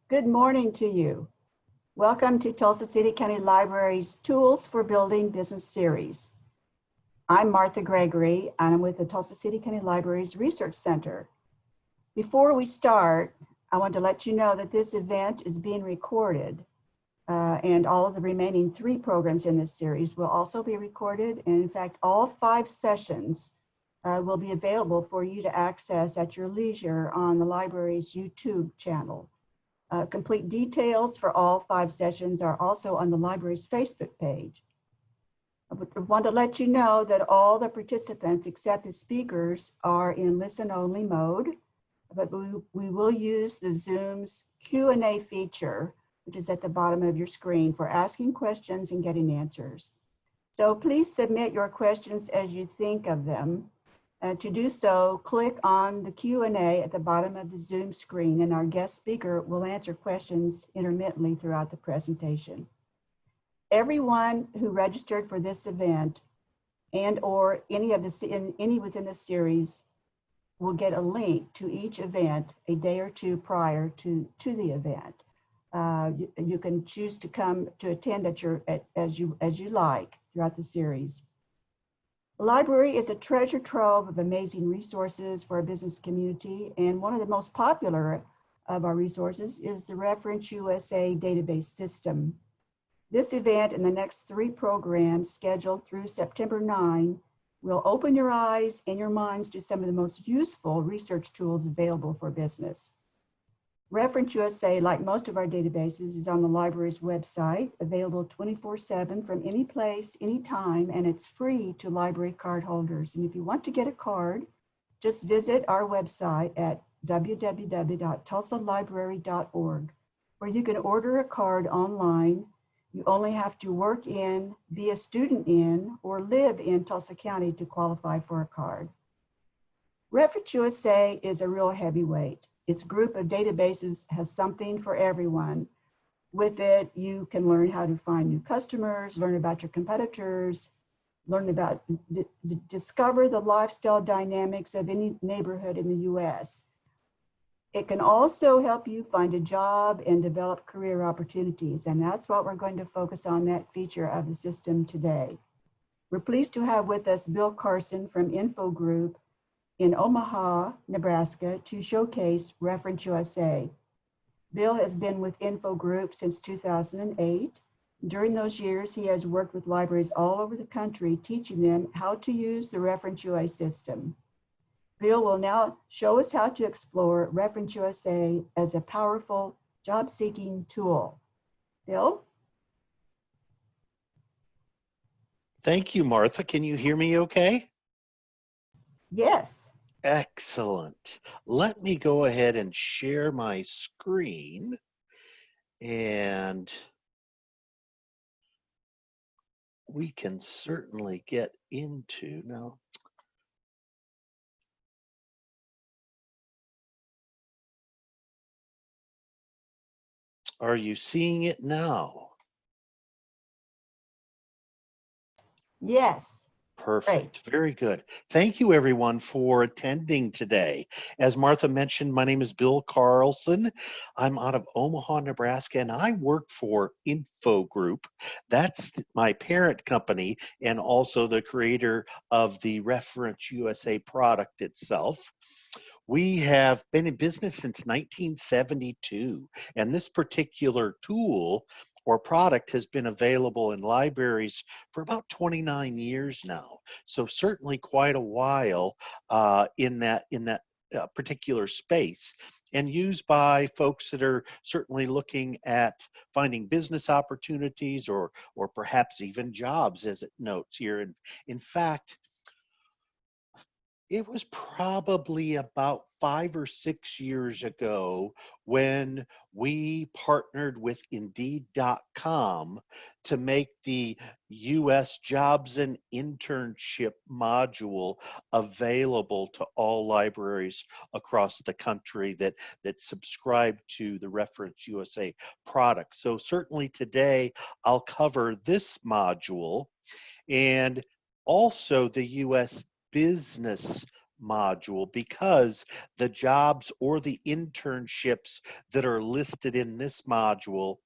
Good morning to you. Welcome to Tulsa City County Library's Tools for Building Business series. I'm Martha Gregory, and I'm with the Tulsa City County Library's Research Center. Before we start, I want to let you know that this event is being recorded, and all of the remaining 3 programs in this series will also be recorded. And in fact, all 5 sessions will be available for you to access at your leisure on the library's YouTube channel. Complete details for all 5 sessions are also on the library's Facebook page. I want to let you know that all the participants except the speakers are in listen-only mode, but we will use the Zoom's Q&A feature, which is at the bottom of your screen, for asking questions and getting answers. So please submit your questions as you think of them. To do so, click on the Q&A at the bottom of the Zoom screen, and our guest speaker will answer questions intermittently throughout the presentation. Everyone who registered for this event and or any within the series will get a link to each event a day or 2 prior to the event. You can choose to come to attend as you like throughout the series. The library is a treasure trove of amazing resources for our business community, and one of the most popular of our resources is the Reference USA database system. This event and the next 3 programs scheduled through September 9 will open your eyes and your minds to some of the most useful research tools available for business. Reference USA, like most of our databases, is on the library's website, available 24/7 from any place, anytime, and it's free to library card holders. And if you want to get a card, just visit our website at www.tulsalibrary.org, where you can order a card online. You only have to work in, be a student in, or live in Tulsa County to qualify for a card. Reference USA is a real heavyweight. Its group of databases has something for everyone. With it, you can learn how to find new customers, learn about your competitors, discover the lifestyle dynamics of any neighborhood in the US. It can also help you find a job and develop career opportunities, and that's what we're going to focus on, that feature of the system today. We're pleased to have with us Bill Carlson from Info Group in Omaha, Nebraska, to showcase Reference USA. Bill has been with Info Group since 2008. During those years, he has worked with libraries all over the country, teaching them how to use the Reference USA system. Bill will now show us how to explore Reference USA as a powerful job-seeking tool. Bill? Thank you, Martha. Can you hear me okay? Yes. Excellent. Let me go ahead and share my screen, and we can certainly get into now. Are you seeing it now? Yes. Perfect. Great. Very good. Thank you, everyone, for attending today. As Martha mentioned, my name is Bill Carlson. I'm out of Omaha, Nebraska, and I work for Info Group. That's my parent company and also the creator of the Reference USA product itself. We have been in business since 1972, and this particular tool or product has been available in libraries for about 29 years now. So certainly quite a while in that particular space, and used by folks that are certainly looking at finding business opportunities or perhaps even jobs, as it notes here. In fact, it was probably about 5 or 6 years ago when we partnered with Indeed.com to make the U.S. Jobs and Internship module available to all libraries across the country that subscribe to the Reference USA product. So certainly today I'll cover this module and also the U.S. business module because the jobs or the internships that are listed in this module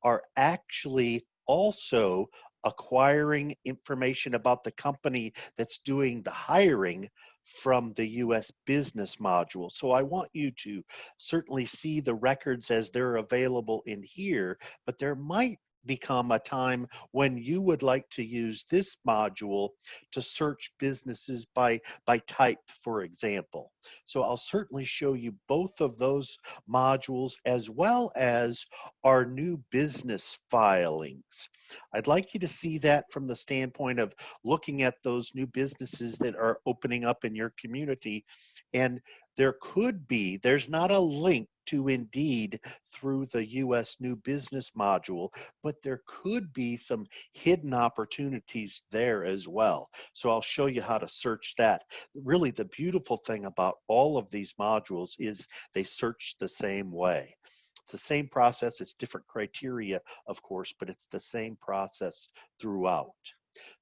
are actually also acquiring information about the company that's doing the hiring from the U.S. Business module. So I want you to certainly see the records as they're available in here, but there might become a time when you would like to use this module to search businesses by type, for example. So I'll certainly show you both of those modules as well as our new business filings. I'd like you to see that from the standpoint of looking at those new businesses that are opening up in your community. And there's not a link to Indeed through the U.S. New Business module, but there could be some hidden opportunities there as well. So I'll show you how to search that. Really, the beautiful thing about all of these modules is they search the same way. It's the same process, it's different criteria, of course, but it's the same process throughout.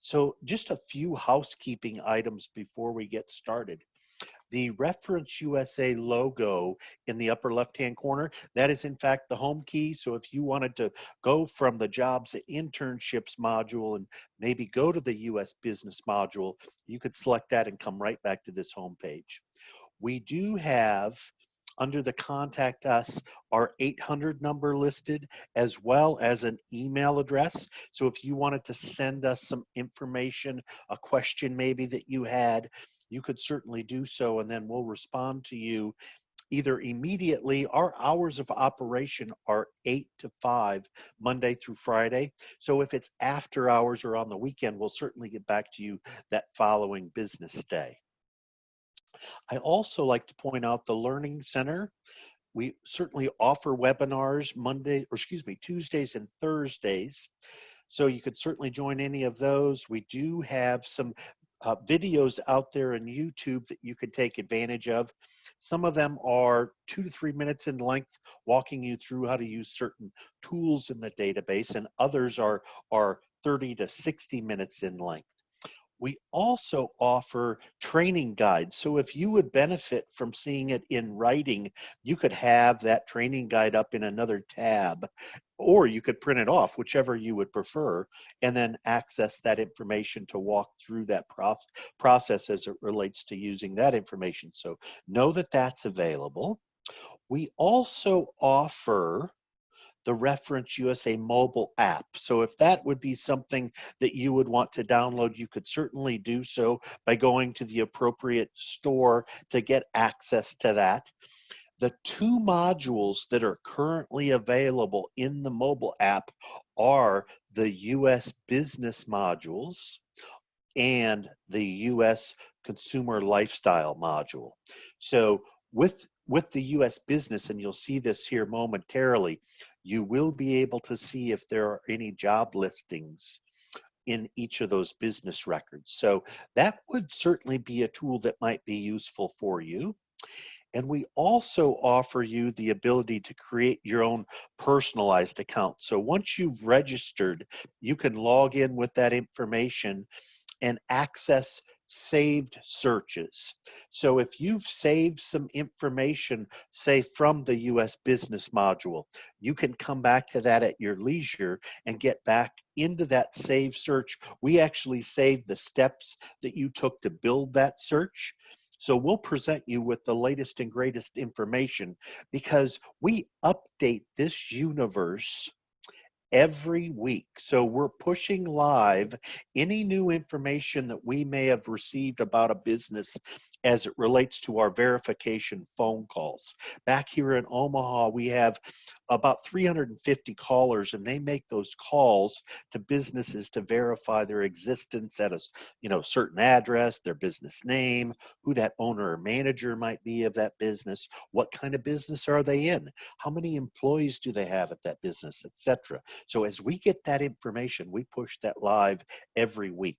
So just a few housekeeping items before we get started. The Reference USA logo in the upper left-hand corner, that is in fact the home key. So if you wanted to go from the Jobs and Internships module and maybe go to the US Business module, you could select that and come right back to this home page. We do have, under the Contact Us, our 800 number listed, as well as an email address. So if you wanted to send us some information, a question maybe that you had, you could certainly do so, and then we'll respond to you either immediately. Our hours of operation are 8 to 5, Monday through Friday. So if it's after hours or on the weekend, we'll certainly get back to you that following business day. I also like to point out the Learning Center. We certainly offer webinars Tuesdays and Thursdays. So you could certainly join any of those. We do have some videos out there on YouTube that you could take advantage of. Some of them are 2 to 3 minutes in length, walking you through how to use certain tools in the database, and others are 30 to 60 minutes in length. We also offer training guides. So if you would benefit from seeing it in writing, you could have that training guide up in another tab, or you could print it off, whichever you would prefer, and then access that information to walk through that process as it relates to using that information. So know that that's available. We also offer the Reference USA mobile app. So if that would be something that you would want to download, you could certainly do so by going to the appropriate store to get access to that. The two modules that are currently available in the mobile app are the US Business modules and the US Consumer Lifestyle module. So with the US Business, and you'll see this here momentarily, you will be able to see if there are any job listings in each of those business records. So that would certainly be a tool that might be useful for you. And we also offer you the ability to create your own personalized account. So once you've registered, you can log in with that information and access saved searches. So if you've saved some information, say from the US Business module, you can come back to that at your leisure and get back into that save search. We actually save the steps that you took to build that search. So we'll present you with the latest and greatest information because we update this universe every week. So we're pushing live any new information that we may have received about a business as it relates to our verification phone calls. Back here in Omaha, we have about 350 callers, and they make those calls to businesses to verify their existence at a certain address, their business name, who that owner or manager might be of that business, what kind of business are they in, how many employees do they have at that business, etc. So as we get that information, we push that live every week.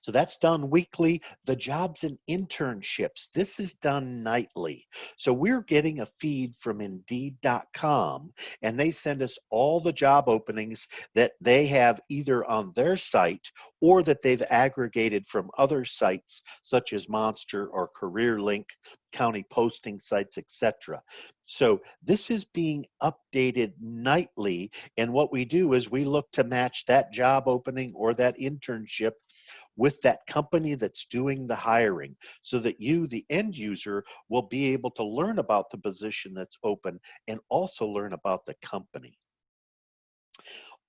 So that's done weekly. The jobs and internships, this is done nightly. So we're getting a feed from Indeed.com, and they send us all the job openings that they have either on their site or that they've aggregated from other sites such as Monster or CareerLink, county posting sites, etc. So this is being updated nightly, and what we do is we look to match that job opening or that internship with that company that's doing the hiring, so that you, the end user, will be able to learn about the position that's open and also learn about the company.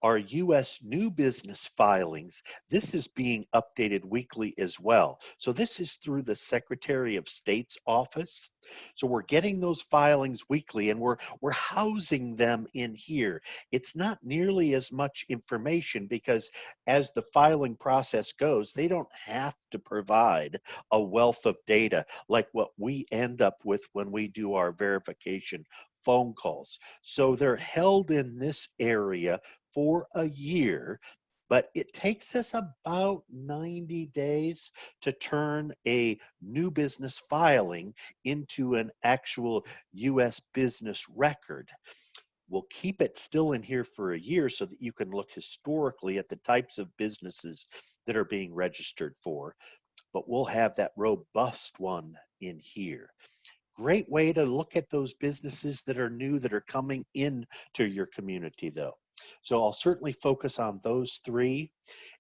Our U.S. new business filings, this is being updated weekly as well. So this is through the Secretary of State's office. So we're getting those filings weekly, and we're housing them in here. It's not nearly as much information because as the filing process goes, they don't have to provide a wealth of data like what we end up with when we do our verification phone calls. So they're held in this area for a year, but it takes us about 90 days to turn a new business filing into an actual U.S. business record. We'll keep it still in here for a year so that you can look historically at the types of businesses that are being registered for, but we'll have that robust one in here. Great way to look at those businesses that are new, that are coming into your community though. So I'll certainly focus on those three.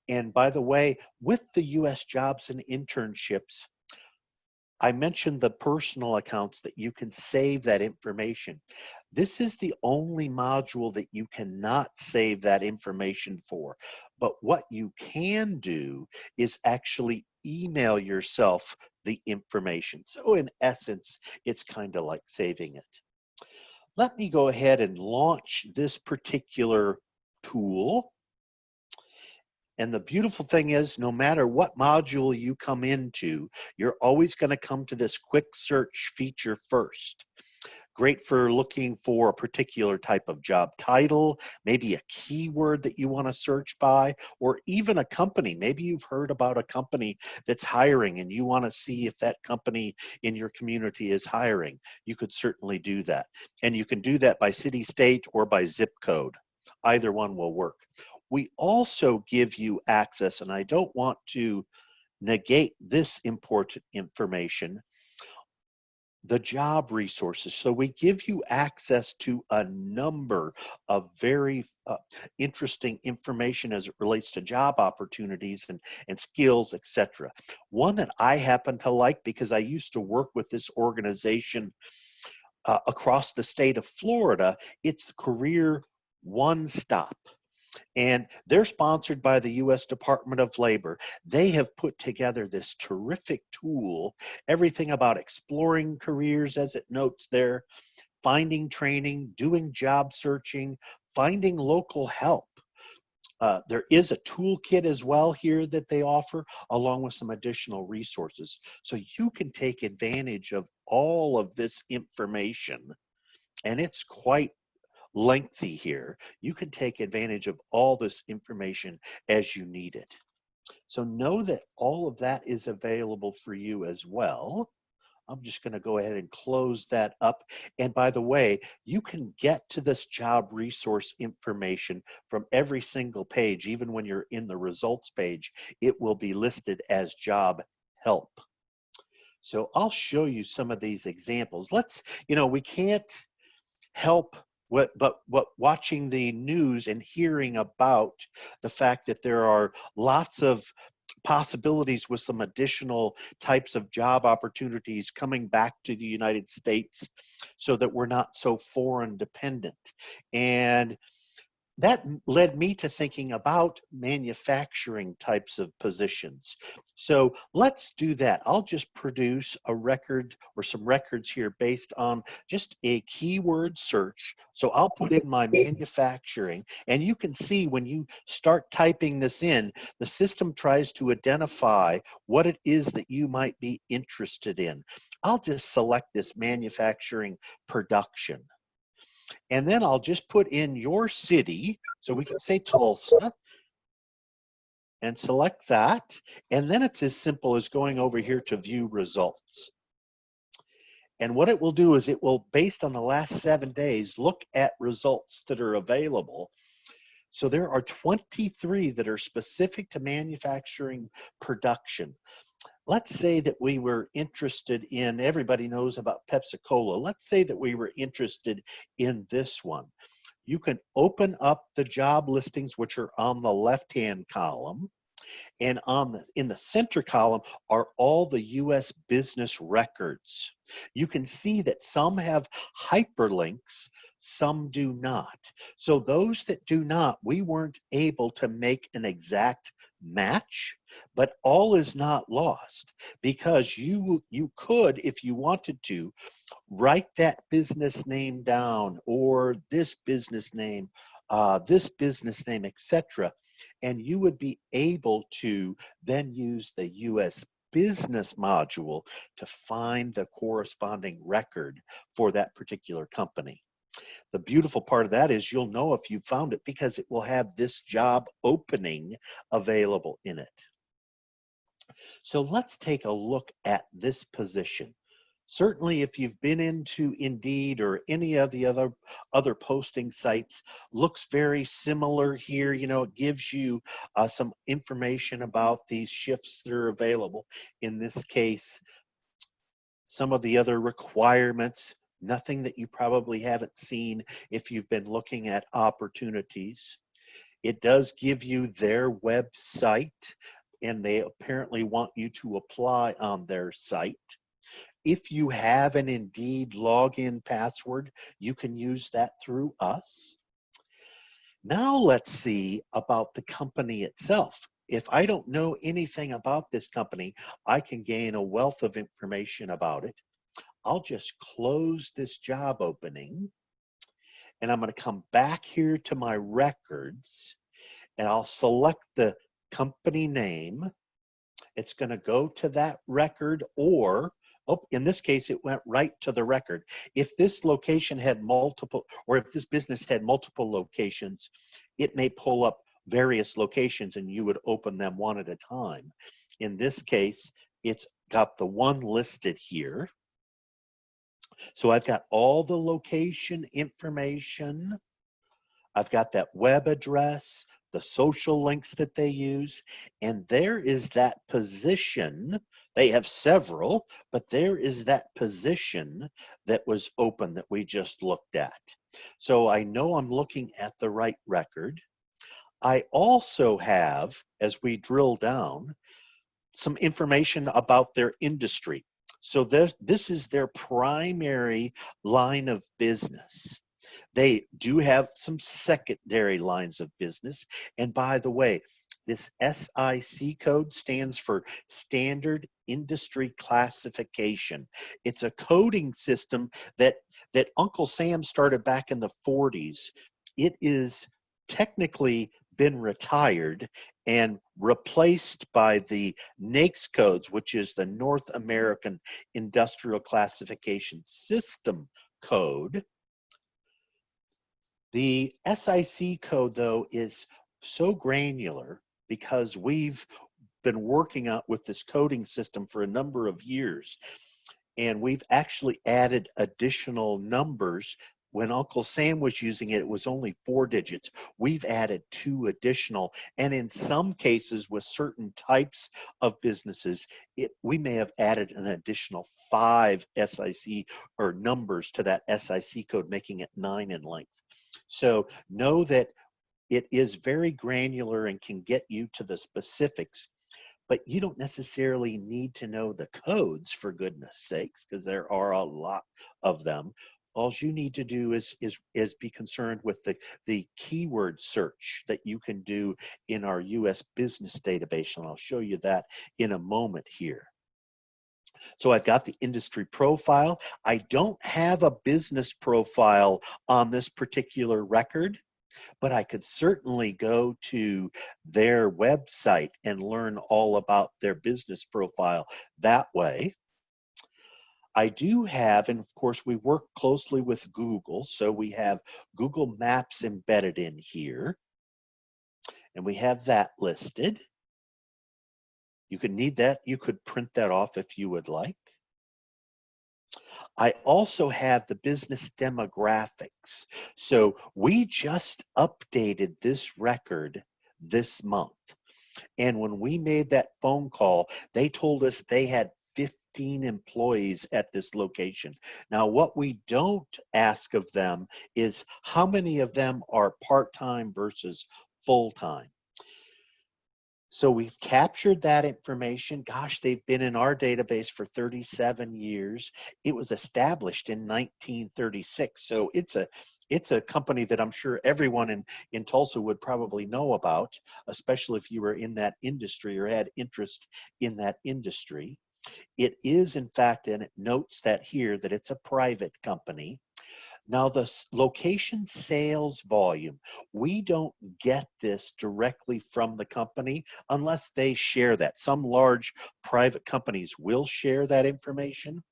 And by the way, with the U.S. jobs and internships, I mentioned the personal accounts that you can save that information. This is the only module that you cannot save that information for. But what you can do is actually email yourself the information. So in essence, it's kind of like saving it. Let me go ahead and launch this particular tool. And the beautiful thing is, no matter what module you come into, you're always going to come to this quick search feature first. Great for looking for a particular type of job title, maybe a keyword that you want to search by, or even a company. Maybe you've heard about a company that's hiring and you want to see if that company in your community is hiring. You could certainly do that. And you can do that by city, state, or by zip code. Either one will work. We also give you access, and I don't want to negate this important information, the job resources. So we give you access to a number of very interesting information as it relates to job opportunities and skills, etc. One that I happen to like because I used to work with this organization across the state of Florida, it's Career One Stop. And they're sponsored by the U.S. Department of Labor. They have put together this terrific tool, everything about exploring careers, as it notes there, finding training, doing job searching, finding local help. There is a toolkit as well here that they offer, along with some additional resources. So you can take advantage of all of this information, and it's quite lengthy here. You can take advantage of all this information as you need it. So know that all of that is available for you as well. I'm just going to go ahead and close that up. And by the way, you can get to this job resource information from every single page. Even when you're in the results page, it will be listed as job help. So I'll show you some of these examples. We can't help but watching the news and hearing about the fact that there are lots of possibilities with some additional types of job opportunities coming back to the United States so that we're not so foreign dependent. And that led me to thinking about manufacturing types of positions. So let's do that. I'll just produce a record or some records here based on just a keyword search. So I'll put in my manufacturing, and you can see when you start typing this in, the system tries to identify what it is that you might be interested in. I'll just select this manufacturing production. And then I'll just put in your city. So we can say Tulsa. and select that. And then it's as simple as going over here to view results. And what it will do is it will, based on the last 7 days, look at results that are available. So there are 23 that are specific to manufacturing production. Let's say that we were interested in, everybody knows about Pepsi-Cola. Let's say that we were interested in this one. You can open up the job listings, which are on the left-hand column. And in the center column are all the U.S. business records. You can see that some have hyperlinks, some do not. So those that do not, we weren't able to make an exact match, but all is not lost, because you could, if you wanted to, write that business name down, or this business name, etc. And you would be able to then use the U.S. business module to find the corresponding record for that particular company. The beautiful part of that is you'll know if you found it because it will have this job opening available in it. So let's take a look at this position. Certainly, if you've been into Indeed or any of the other posting sites, looks very similar here. You know, it gives you some information about these shifts that are available. In this case, some of the other requirements, nothing that you probably haven't seen if you've been looking at opportunities. It does give you their website, and they apparently want you to apply on their site. If you have an Indeed login password, you can use that through us. Now let's see about the company itself. If I don't know anything about this company, I can gain a wealth of information about it. I'll just close this job opening, and I'm going to come back here to my records, and I'll select the company name. It's going to go to that record, or in this case, it went right to the record. If this location had multiple, or if this business had multiple locations, it may pull up various locations and you would open them one at a time. In this case, it's got the one listed here. So I've got all the location information. I've got that web address, the social links that they use, and there is that position. They have several, but there is that position that was open that we just looked at. So I know I'm looking at the right record. I also have, as we drill down, some information about their industry. So this is their primary line of business. They do have some secondary lines of business. And by the way, this SIC code stands for Standard Industry Classification. It's a coding system that Uncle Sam started back in the 40s. It is technically been retired and replaced by the NAICS codes, which is the North American Industrial Classification System code. The SIC code, though, is so granular because we've been working out with this coding system for a number of years, and we've actually added additional numbers. When Uncle Sam was using it, it was only 4 digits. We've added 2 additional, and in some cases with certain types of businesses, we may have added an additional 5 SIC or numbers to that SIC code, making it 9 in length. So know that it is very granular and can get you to the specifics, but you don't necessarily need to know the codes, for goodness sakes, because there are a lot of them. All you need to do is be concerned with the keyword search that you can do in our U.S. business database, and I'll show you that in a moment here. So I've got the industry profile. I don't have a business profile on this particular record, but I could certainly go to their website and learn all about their business profile that way. I do have, and of course we work closely with Google, so we have Google Maps embedded in here, and we have that listed. You could need that. You could print that off if you would like. I also have the business demographics. So we just updated this record this month. And when we made that phone call, they told us they had 15 employees at this location. Now, what we don't ask of them is how many of them are part-time versus full-time. So we've captured that information. Gosh, they've been in our database for 37 years. It was established in 1936. So it's a company that I'm sure everyone in Tulsa would probably know about, especially if you were in that industry or had interest in that industry. It is, in fact, and it notes that here, that it's a private company. Now, the location sales volume, we don't get this directly from the company unless they share that. Some large private companies will share that information.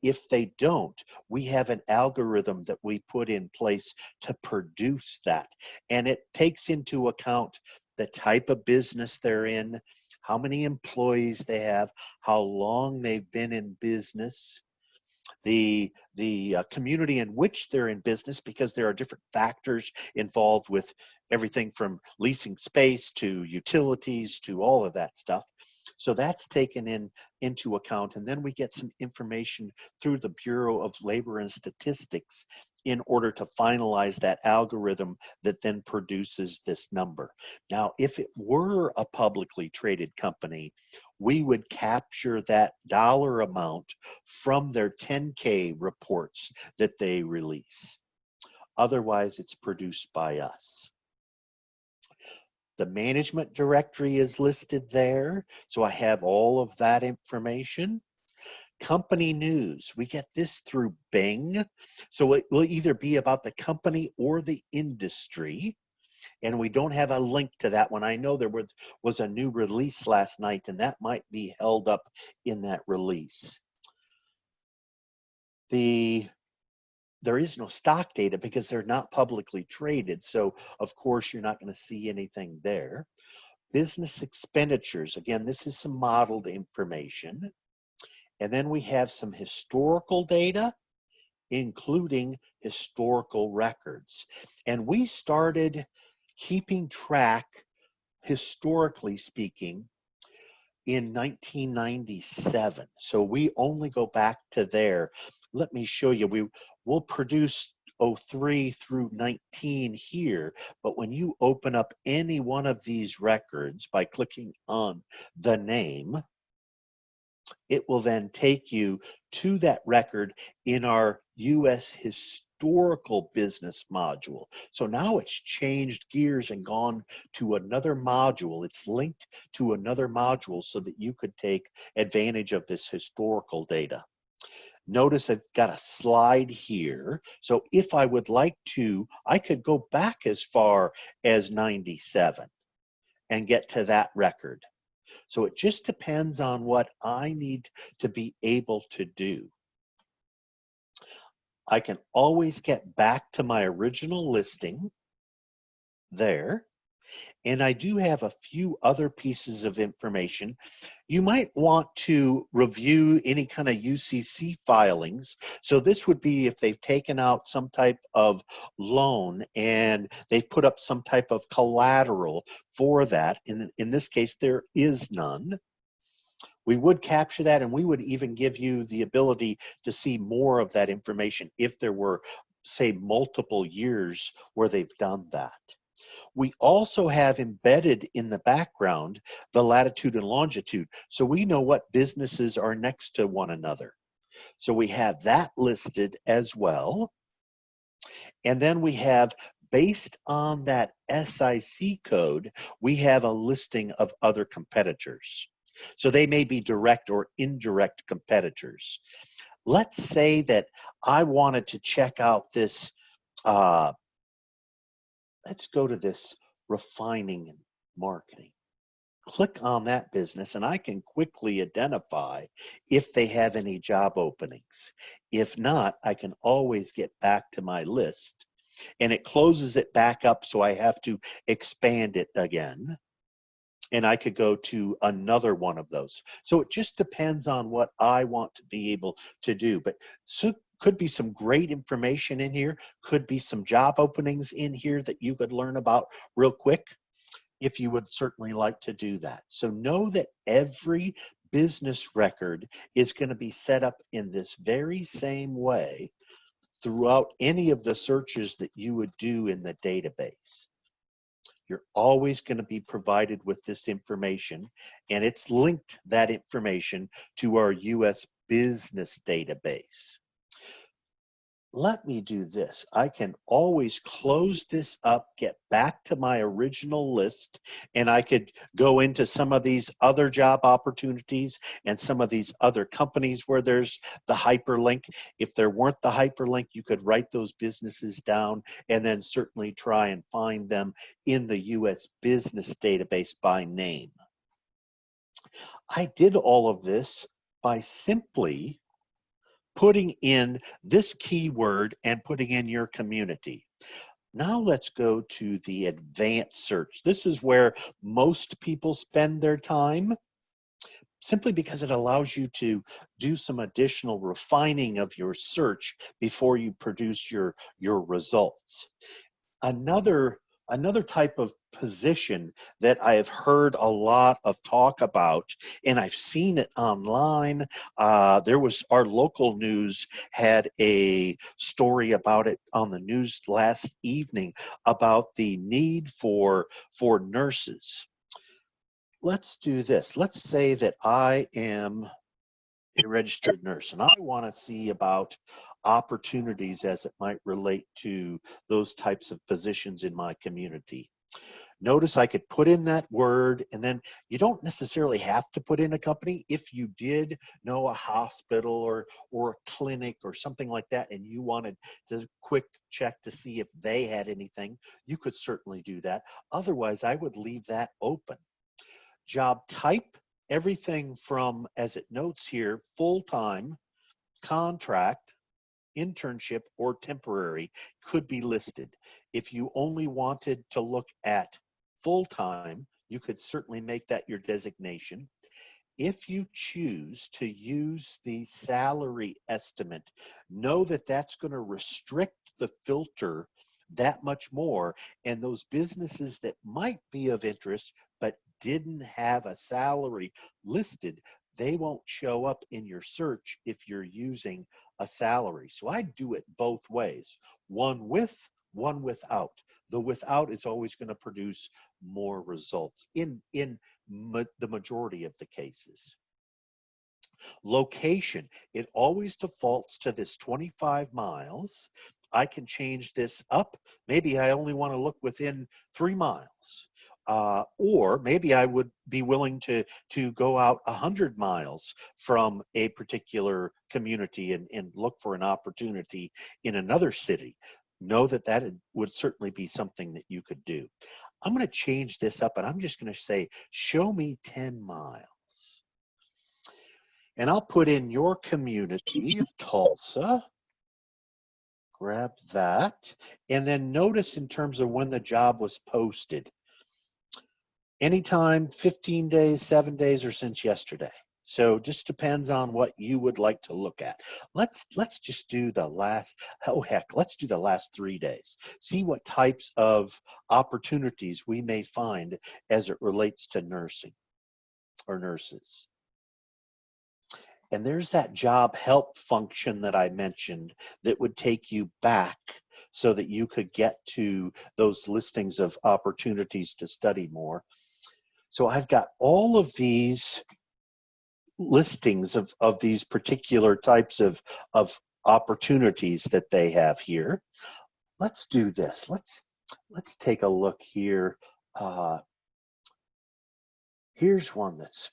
If they don't, we have an algorithm that we put in place to produce that. And it takes into account the type of business they're in, how many employees they have, how long they've been in business, the community in which they're in business, because there are different factors involved with everything from leasing space to utilities to all of that stuff. So that's taken into account. And then we get some information through the Bureau of Labor and Statistics in order to finalize that algorithm that then produces this number. Now, if it were a publicly traded company, we would capture that dollar amount from their 10K reports that they release. Otherwise, it's produced by us. The management directory is listed there, so I have all of that information. Company news, we get this through Bing, so it will either be about the company or the industry, and we don't have a link to that one. I know there was a new release last night, and that might be held up in that release. There is no stock data because they're not publicly traded, so of course you're not going to see anything there. Business expenditures, again, this is some modeled information. And then we have some historical data, including historical records. And we started keeping track, historically speaking, in 1997. So we only go back to there. Let me show you. We'll produce 03 through 19 here, but when you open up any one of these records by clicking on the name, it will then take you to that record in our U.S. historical business module. So now it's changed gears and gone to another module. It's linked to another module so that you could take advantage of this historical data. Notice I've got a slide here. So if I would like to, I could go back as far as 97 and get to that record. So it just depends on what I need to be able to do. I can always get back to my original listing there. And I do have a few other pieces of information. You might want to review any kind of UCC filings. So this would be if they've taken out some type of loan and they've put up some type of collateral for that. In this case, there is none. We would capture that, and we would even give you the ability to see more of that information if there were, say, multiple years where they've done that. We also have embedded in the background the latitude and longitude, so we know what businesses are next to one another. So we have that listed as well. And then we have, based on that SIC code, we have a listing of other competitors. So they may be direct or indirect competitors. Let's say that I wanted to check out this, let's go to this refining and marketing. Click on that business and I can quickly identify if they have any job openings. If not, I can always get back to my list and it closes it back up, so I have to expand it again. and I could go to another one of those. So it just depends on what I want to be able to do. But so could be some great information in here, could be some job openings in here that you could learn about real quick if you would certainly like to do that. So know that every business record is going to be set up in this very same way throughout any of the searches that you would do in the database. You're always going to be provided with this information, and it's linked, that information, to our US business database. Let me do this. I can always close this up, get back to my original list, and I could go into some of these other job opportunities and some of these other companies where there's the hyperlink. If there weren't the hyperlink, you could write those businesses down and then certainly try and find them in the US business database by name. I did all of this by simply putting in this keyword and putting in your community. Now let's go to the advanced search. This is where most people spend their time, simply because it allows you to do some additional refining of your search before you produce your results. Another type of position that I have heard a lot of talk about, and I've seen it online. There was, our local news had a story about it on the news last evening about the need for nurses. Let's do this. Let's say that I am a registered nurse and I want to see about opportunities as it might relate to those types of positions in my community. Notice I could put in that word, and then you don't necessarily have to put in a company. If you did know a hospital or a clinic or something like that, and you wanted to quick check to see if they had anything, you could certainly do that. Otherwise, I would leave that open. Job type, everything from, as it notes here, full-time, contract, internship, or temporary could be listed. If you only wanted to look at full-time, you could certainly make that your designation. If you choose to use the salary estimate, know that that's going to restrict the filter that much more, and those businesses that might be of interest but didn't have a salary listed, they won't show up in your search if you're using a salary. So I do it both ways, one with, one without. The without is always going to produce more results in the majority of the cases. Location, it always defaults to this 25 miles. I can change this up. Maybe I only want to look within 3 miles. Or maybe I would be willing to go out 100 miles from a particular community and look for an opportunity in another city. Know that that would certainly be something that you could do. I'm going to change this up, and I'm just going to say, show me 10 miles. And I'll put in your community of Tulsa. Grab that. And then notice in terms of when the job was posted. Anytime, 15 days, 7 days, or since yesterday. So just depends on what you would like to look at. Let's just do the last, oh heck, let's do the last 3 days. See what types of opportunities we may find as it relates to nursing or nurses. And there's that job help function that I mentioned that would take you back so that you could get to those listings of opportunities to study more. So I've got all of these listings of these particular types of opportunities that they have here. Let's do this. Let's take a look here. Here's one that's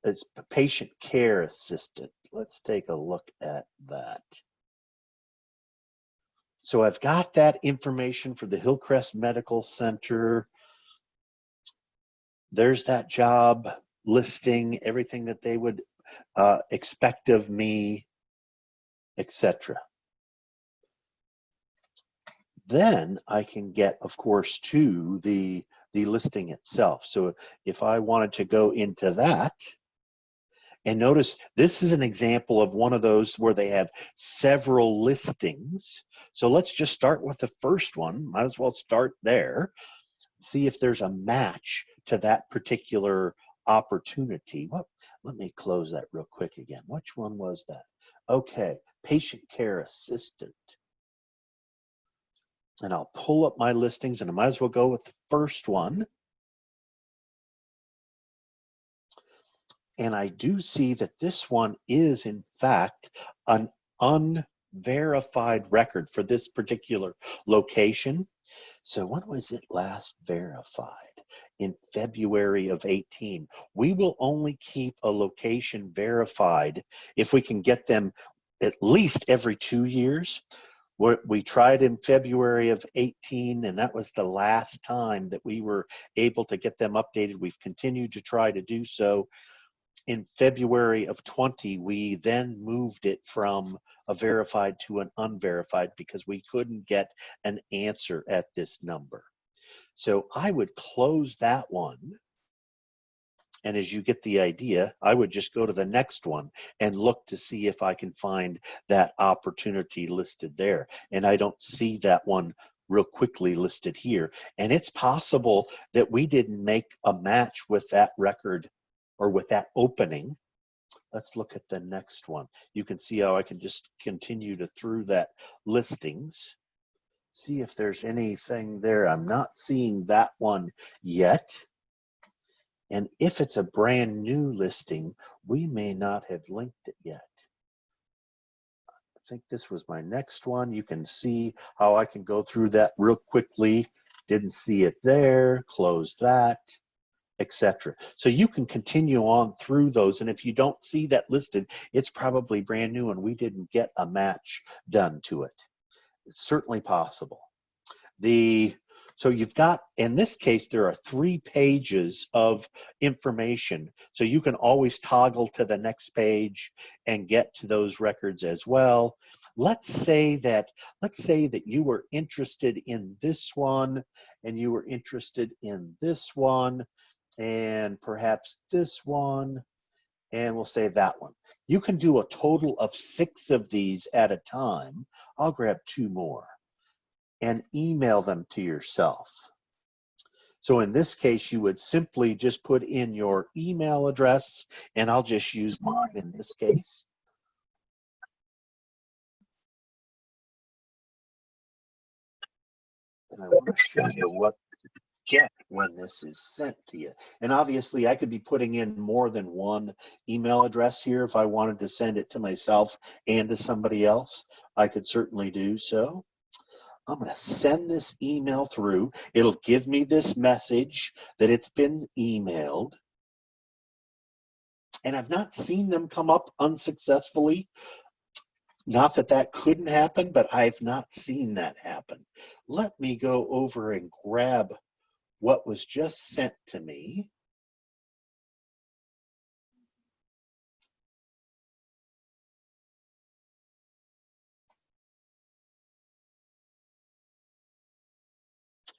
it's patient care assistant. Let's take a look at that. So I've got that information for the Hillcrest Medical Center. There's that job listing, everything that they would expect of me, etc. Then I can get, of course, to the the listing itself. So if I wanted to go into that, and notice this is an example of one of those where they have several listings. So let's just start with the first one. Might as well start there. See if there's a match to that particular opportunity. Well, let me close that real quick again. Which one was that? Okay, patient care assistant. And I'll pull up my listings, and I might as well go with the first one. And I do see that this one is, in fact, an unverified record for this particular location. So when was it last verified? In February of 18. We will only keep a location verified if we can get them at least every 2 years. We tried in February of 18, and that was the last time that we were able to get them updated. We've continued to try to do so. In February of 20, we then moved it from a verified to an unverified because we couldn't get an answer at this number. So I would close that one. And as you get the idea, I would just go to the next one and look to see if I can find that opportunity listed there. And I don't see that one real quickly listed here. And it's possible that we didn't make a match with that record or with that opening. Let's look at the next one. You can see how I can just continue to through that listings. See if there's anything there. I'm not seeing that one yet. And if it's a brand new listing, we may not have linked it yet. I think this was my next one. You can see how I can go through that real quickly. Didn't see it there, close that, etc. So you can continue on through those, and if you don't see that listed, it's probably brand new and we didn't get a match done to it. It's certainly possible. So you've got, in this case, there are 3 pages of information. So you can always toggle to the next page and get to those records as well. Let's say that you were interested in this one, and you were interested in this one, and perhaps this one, and we'll say that one. You can do a total of 6 of these at a time. I'll grab 2 more and email them to yourself. So in this case, you would simply just put in your email address, and I'll just use mine in this case. And I want to show you what to get when this is sent to you. And obviously, I could be putting in more than one email address here. If I wanted to send it to myself and to somebody else, I could certainly do so. I'm going to send this email through. It'll give me this message that it's been emailed. And I've not seen them come up unsuccessfully. Not that that couldn't happen, but I've not seen that happen. Let me go over and grab what was just sent to me.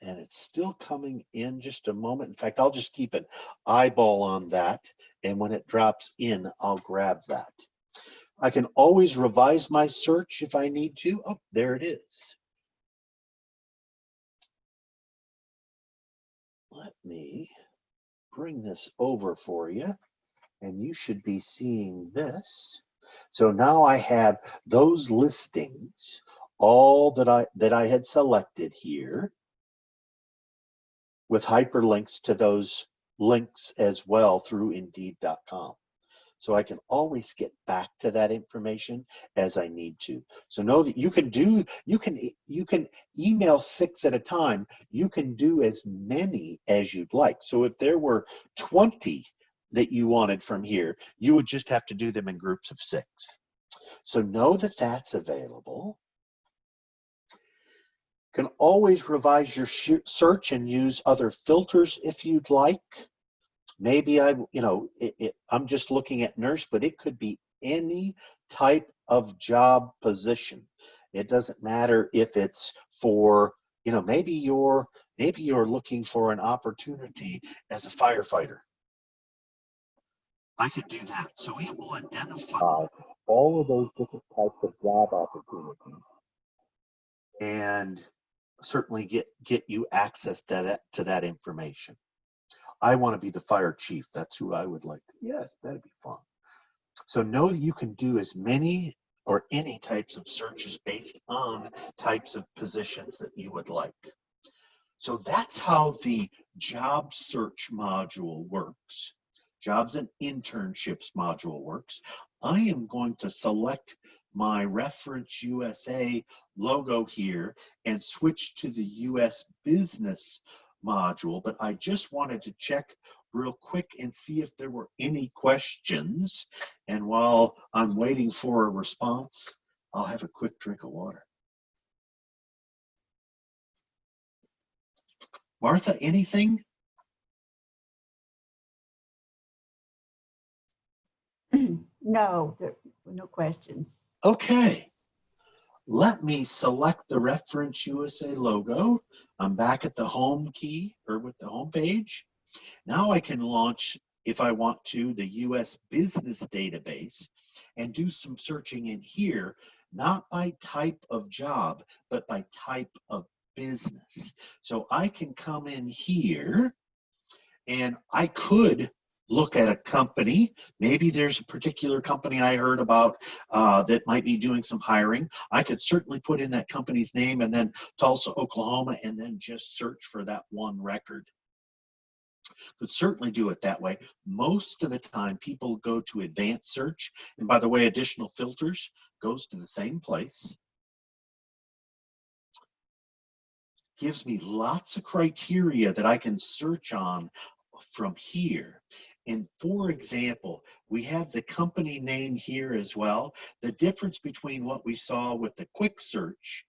And it's still coming in. Just a moment. In fact, I'll just keep an eyeball on that. And when it drops in, I'll grab that. I can always revise my search if I need to. Oh, there it is. Let me bring this over for you, and you should be seeing this. So now I have those listings, all that I had selected here, with hyperlinks to those links as well through Indeed.com. So I can always get back to that information as I need to. So know that you can email 6 at a time. You can do as many as you'd like. So if there were 20 that you wanted from here, you would just have to do them in groups of 6. So know that that's available. Can always revise your search and use other filters if you'd like. Maybe I'm just looking at nurse, but it could be any type of job position. It doesn't matter if it's for You know, maybe you're looking for an opportunity as a firefighter. I could do that. So it will identify all of those different types of job opportunities and certainly get you access to that information. I want to be the fire chief. That's who I would like to. Yes, that'd be fun. So know that you can do as many or any types of searches based on types of positions that you would like. So that's how the job search module works. Jobs and internships module works. I am going to select my Reference USA logo here and switch to the US Business module, but I just wanted to check real quick and see if there were any questions. And while I'm waiting for a response, I'll have a quick drink of water. Martha, anything? No, there were no questions. Okay. Let me select the Reference USA logo. I'm back at the home key or with the home page. Now I can launch, if I want to, the US Business database and do some searching in here, not by type of job, but by type of business. So I can come in here and I could look at a company. Maybe there's a particular company I heard about that might be doing some hiring. I could certainly put in that company's name and then Tulsa, Oklahoma, and then just search for that one record. Could certainly do it that way. Most of the time, people go to advanced search. And by the way, additional filters goes to the same place. Gives me lots of criteria that I can search on from here. And for example, we have the company name here as well. The difference between what we saw with the quick search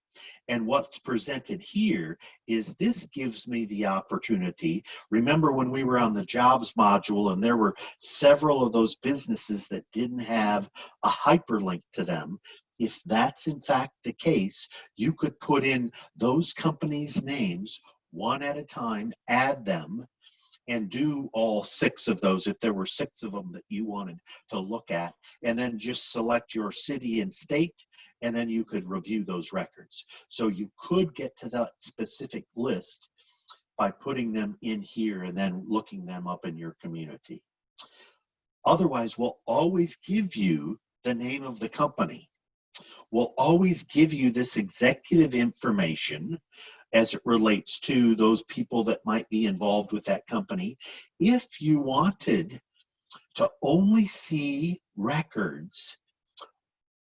and what's presented here is this gives me the opportunity. Remember when we were on the jobs module and there were several of those businesses that didn't have a hyperlink to them. If that's in fact the case, you could put in those companies' names one at a time, add them, and do all 6 of those if there were 6 of them that you wanted to look at, and then just select your city and state, and then you could review those records. So you could get to that specific list by putting them in here and then looking them up in your community. Otherwise, we'll always give you the name of the company. We'll always give you this executive information as it relates to those people that might be involved with that company. If you wanted to only see records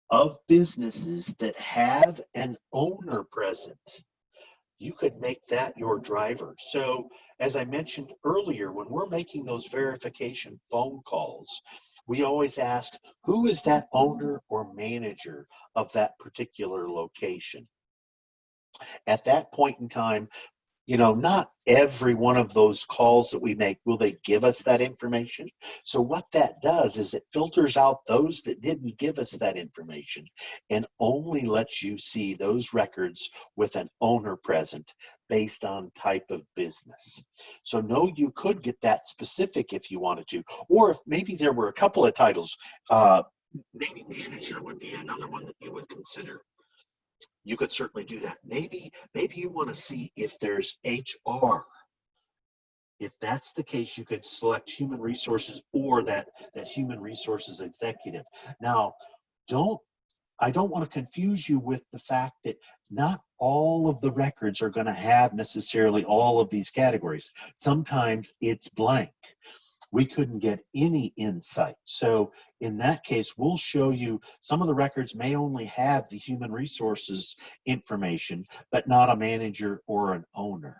of businesses that have an owner present, you could make that your driver. So as I mentioned earlier, when we're making those verification phone calls, we always ask, who is that owner or manager of that particular location? At that point in time, you know, not every one of those calls that we make, will they give us that information? So what that does is it filters out those that didn't give us that information and only lets you see those records with an owner present based on type of business. So no, you could get that specific if you wanted to, or if maybe there were a couple of titles, maybe manager would be another one that you would consider. You could certainly do that. Maybe you want to see if there's HR. If that's the case, you could select human resources or that human resources executive. Now, I don't want to confuse you with the fact that not all of the records are going to have necessarily all of these categories. Sometimes it's blank. We couldn't get any insight. So in that case, we'll show you some of the records may only have the human resources information, but not a manager or an owner.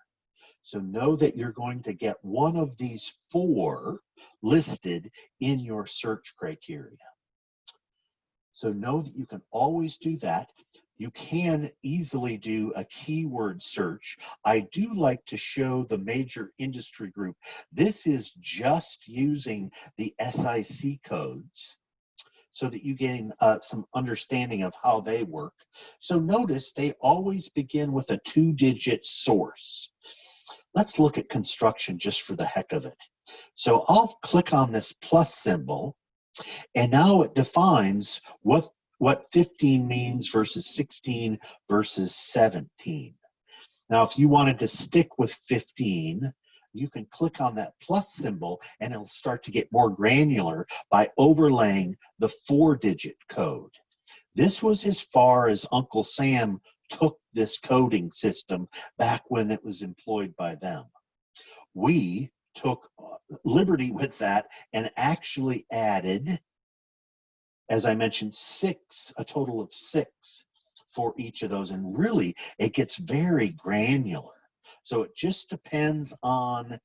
So know that you're going to get one of these 4 listed in your search criteria. So know that you can always do that. You can easily do a keyword search. I do like to show the major industry group. This is just using the SIC codes. so that you gain some understanding of how they work. So notice they always begin with a 2-digit source. Let's look at construction just for the heck of it. So I'll click on this plus symbol, and now it defines what 15 means versus 16 versus 17. Now, if you wanted to stick with 15, you can click on that plus symbol and it'll start to get more granular by overlaying the 4-digit code. This was as far as Uncle Sam took this coding system back when it was employed by them. We took liberty with that and actually added, as I mentioned, a total of 6 for each of those. And really, it gets very granular. So it just depends on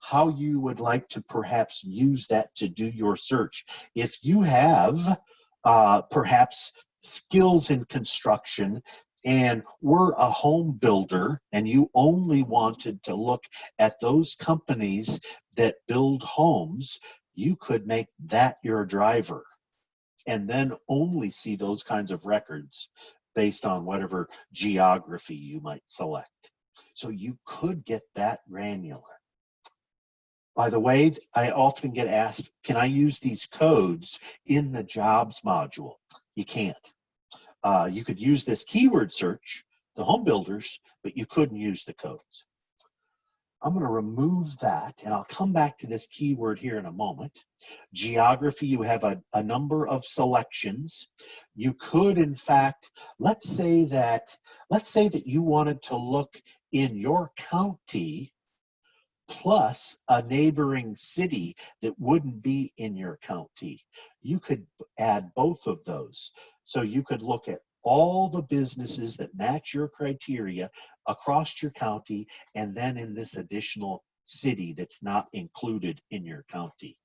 how you would like to perhaps use that to do your search. If you have perhaps skills in construction and were a home builder and you only wanted to look at those companies that build homes, you could make that your driver and then only see those kinds of records based on whatever geography you might select. So you could get that granular. By the way, I often get asked, can I use these codes in the jobs module? You can't. You could use this keyword search, the home builders, but you couldn't use the codes. I'm going to remove that, and I'll come back to this keyword here in a moment. Geography, you have a number of selections. You could, in fact, let's say that you wanted to look in your county plus a neighboring city that wouldn't be in your county. You could add both of those. So you could look at all the businesses that match your criteria across your county, and then in this additional city that's not included in your county.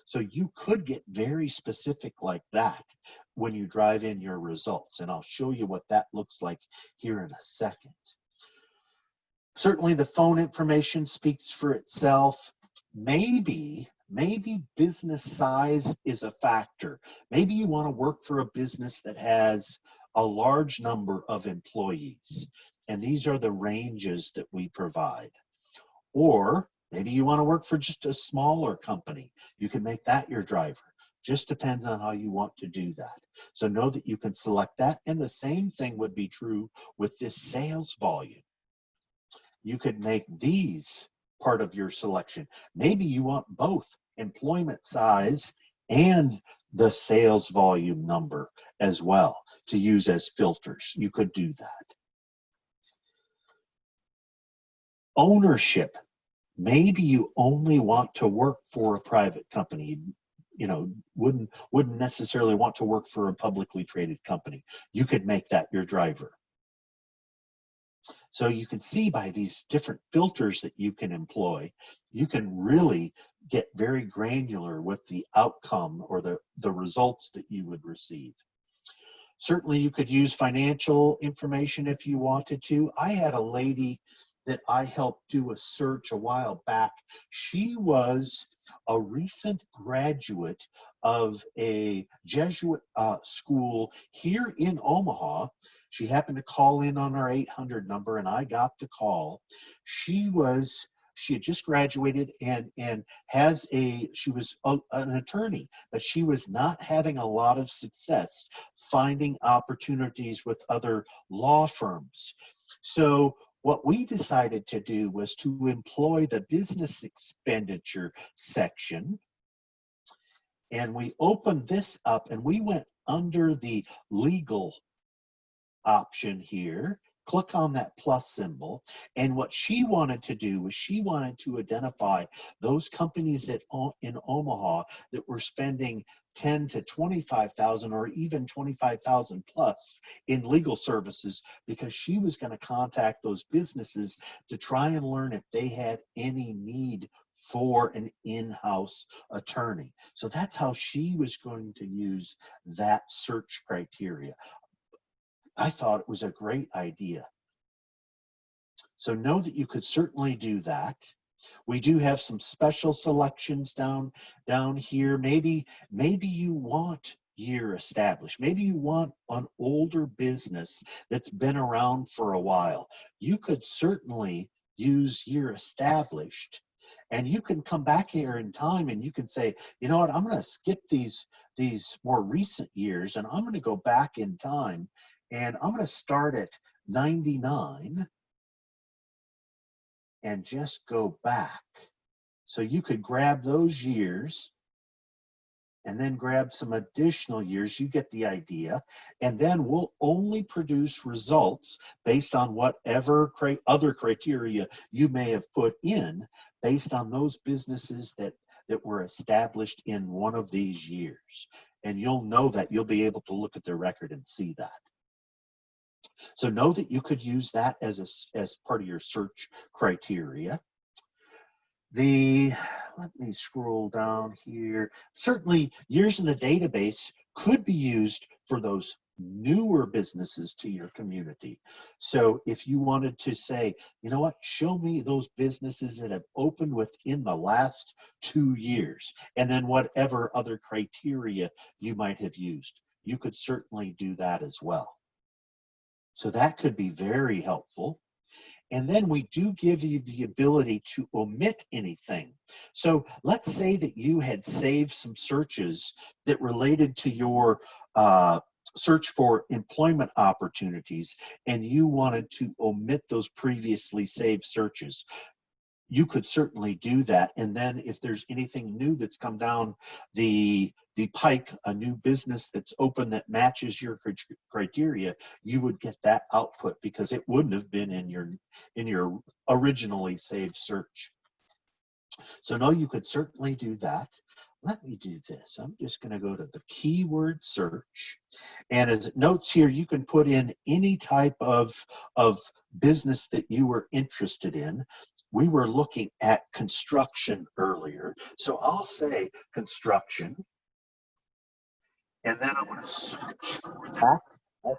So you could get very specific like that when you drive in your results, and I'll show you what that looks like here in a second. Certainly the phone information speaks for itself. Maybe business size is a factor. Maybe you want to work for a business that has a large number of employees, and these are the ranges that we provide. Or maybe you want to work for just a smaller company. You can make that your driver. Just depends on how you want to do that. So know that you can select that, and the same thing would be true with this sales volume. You could make these part of your selection. Maybe you want both employment size and the sales volume number as well to use as filters. You could do that. Ownership. Maybe you only want to work for a private company. You know, wouldn't necessarily want to work for a publicly traded company. You could make that your driver. So you can see by these different filters that you can employ, you can really get very granular with the outcome or the results that you would receive. Certainly you could use financial information if you wanted to. I had a lady that I helped do a search a while back. She was a recent graduate of a Jesuit school here in Omaha. She happened to call in on our 800 number, and I got the call. She had just graduated and she was an attorney, but she was not having a lot of success finding opportunities with other law firms. So what we decided to do was to employ the business expenditure section. And we opened this up and we went under the legal option here, click on that plus symbol. And what she wanted to do was she wanted to identify those companies that in Omaha that were spending 10 to 25,000 or even 25,000 plus in legal services, because she was going to contact those businesses to try and learn if they had any need for an in-house attorney. So that's how she was going to use that search criteria. I thought it was a great idea. So know that you could certainly do that. We do have some special selections down here. Maybe you want year established. Maybe you want an older business that's been around for a while. You could certainly use year established, and you can come back here in time and you can say, you know what, I'm going to skip these more recent years, and I'm going to go back in time, and I'm going to start at 99 and just go back. So you could grab those years and then grab some additional years. You get the idea. And then we'll only produce results based on whatever other criteria you may have put in, based on those businesses that were established in one of these years. And you'll know that. You'll be able to look at their record and see that. So know that you could use that as part of your search criteria. Let me scroll down here. Certainly, years in the database could be used for those newer businesses to your community. So if you wanted to say, you know what, show me those businesses that have opened within the last 2 years, and then whatever other criteria you might have used, you could certainly do that as well. So that could be very helpful. And then we do give you the ability to omit anything. So let's say that you had saved some searches that related to your search for employment opportunities, and you wanted to omit those previously saved searches. You could certainly do that. And then if there's anything new that's come down the pike, a new business that's open that matches your criteria, you would get that output because it wouldn't have been in your originally saved search. So no, you could certainly do that. Let me do this. I'm just going to go to the keyword search. And as it notes here, you can put in any type of business that you were interested in. We were looking at construction earlier. So I'll say construction. And then I'm going to search for that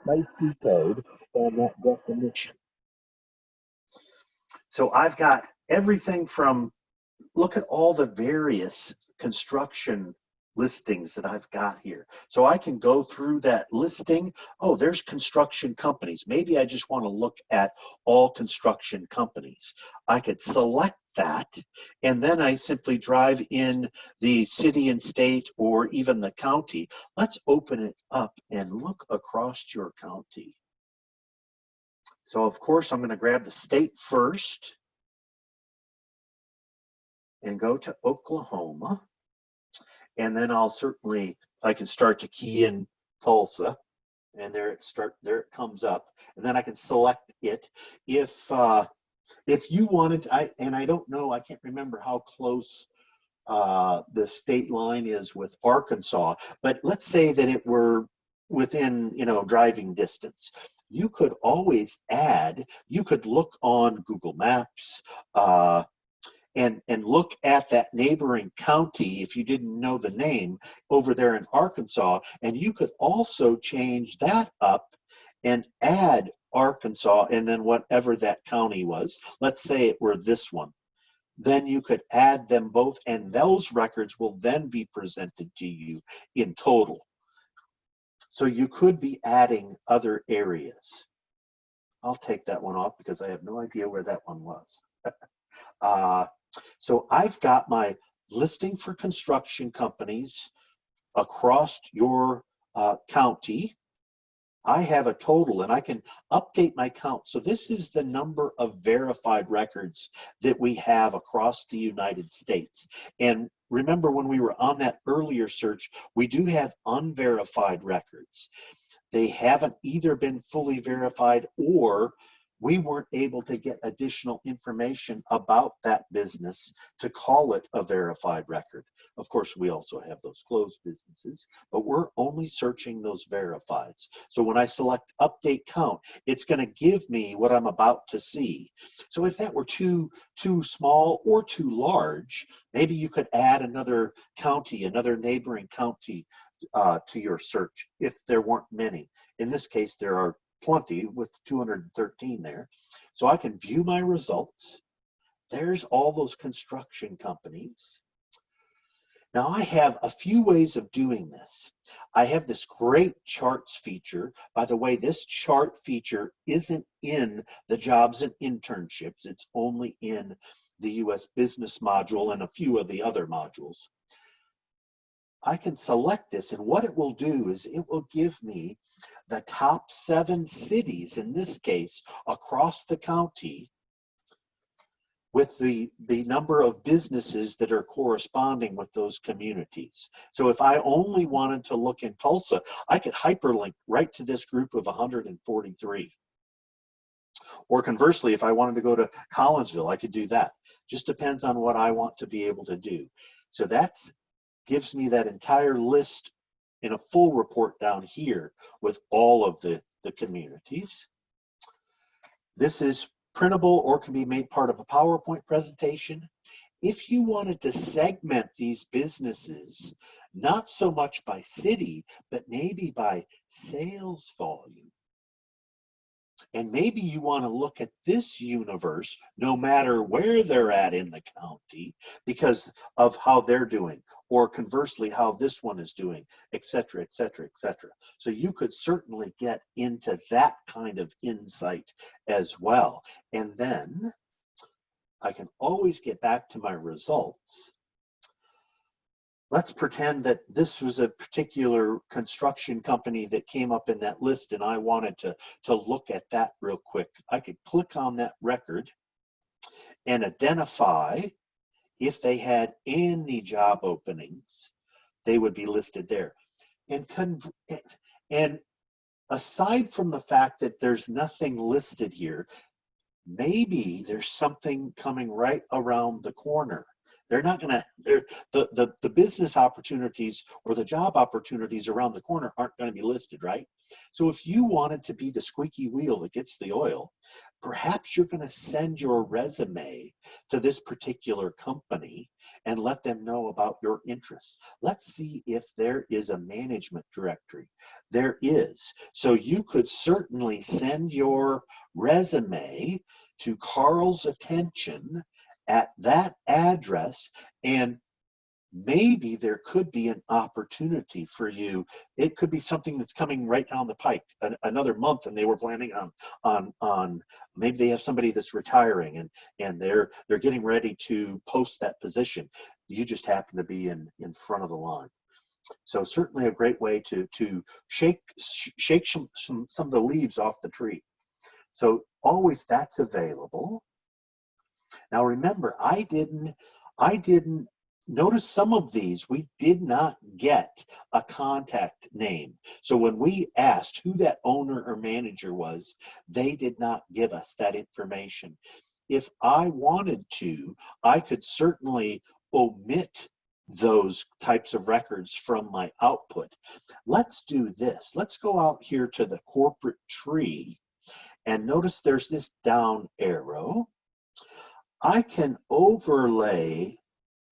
SIC code and that definition. So I've got everything from, look at all the various construction listings that I've got here. So I can go through that listing. Oh, there's construction companies. Maybe I just want to look at all construction companies. I could select that, and then I simply drive in the city and state or even the county. Let's open it up and look across your county. So of course, I'm going to grab the state first and go to Oklahoma. And then I can start to key in Tulsa, and there it comes up. And then I can select it. If you wanted, I don't know, I can't remember how close the state line is with Arkansas, but let's say that it were within, driving distance. You could always add, you could look on Google Maps, and look at that neighboring county if you didn't know the name over there in Arkansas, and you could also change that up and add Arkansas and then whatever that county was. Let's say it were this one. Then you could add them both, and those records will then be presented to you in total. So you could be adding other areas. I'll take that one off because I have no idea where that one was. So I've got my listing for construction companies across your county. I have a total, and I can update my count. So this is the number of verified records that we have across the United States. And remember, when we were on that earlier search, we do have unverified records. They haven't either been fully verified, or we weren't able to get additional information about that business to call it a verified record. Of course, we also have those closed businesses, but we're only searching those verifieds. So when I select update count, it's going to give me what I'm about to see. So if that were too small or too large, maybe you could add another county, another neighboring county to your search if there weren't many. In this case, there are plenty with 213 there. So I can view my results. There's all those construction companies. Now I have a few ways of doing this. I have this great charts feature. By the way, this chart feature isn't in the jobs and internships. It's only in the US business module and a few of the other modules. I can select this, and what it will do is it will give me the top 7 cities, in this case, across the county, with the number of businesses that are corresponding with those communities. So if I only wanted to look in Tulsa, I could hyperlink right to this group of 143. Or conversely, if I wanted to go to Collinsville, I could do that. Just depends on what I want to be able to do. So that's gives me that entire list in a full report down here with all of the communities. This is printable or can be made part of a PowerPoint presentation. If you wanted to segment these businesses, not so much by city, but maybe by sales volume, and maybe you want to look at this universe no matter where they're at in the county because of how they're doing, or conversely how this one is doing, et cetera, et cetera, et cetera. So you could certainly get into that kind of insight as well. And then I can always get back to my results. Let's pretend that this was a particular construction company that came up in that list and I wanted to look at that real quick. I could click on that record and identify if they had any job openings, they would be listed there. And aside from the fact that there's nothing listed here, maybe there's something coming right around the corner. They're not going to, the business opportunities or the job opportunities around the corner aren't going to be listed, right? So if you wanted to be the squeaky wheel that gets the oil, perhaps you're going to send your resume to this particular company and let them know about your interests. Let's see if there is a management directory. There is. So you could certainly send your resume to Carl's attention at that address, and maybe there could be an opportunity for you. It could be something that's coming right down the pike, another month, and they were planning on maybe they have somebody that's retiring and they're getting ready to post that position. You just happen to be in front of the line. So certainly a great way to shake some of the leaves off the tree. So always that's available. Now remember, I didn't notice some of these, we did not get a contact name. So when we asked who that owner or manager was, they did not give us that information. If I wanted to, I could certainly omit those types of records from my output. Let's do this. Let's go out here to the corporate tree and notice there's this down arrow. I can overlay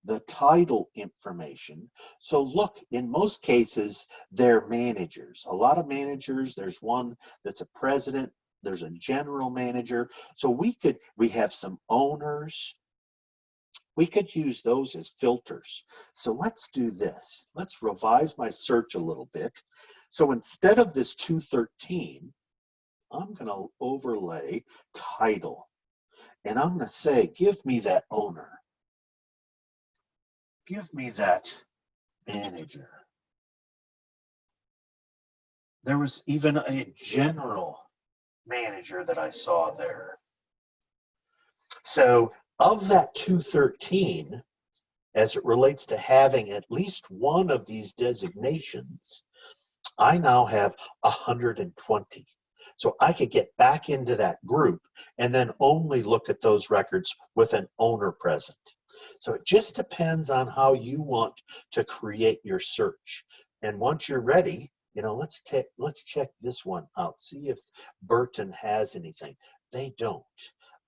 the title information. So look, in most cases, they're managers. A lot of managers, there's one that's a president, there's a general manager. So we have some owners. We could use those as filters. So let's do this. Let's revise my search a little bit. So instead of this 213, I'm going to overlay title. And I'm going to say, give me that owner. Give me that manager. There was even a general manager that I saw there. So of that 213, as it relates to having at least one of these designations, I now have 120. So I could get back into that group and then only look at those records with an owner present. So it just depends on how you want to create your search. And once you're ready, let's check this one out. See if Burton has anything. They don't.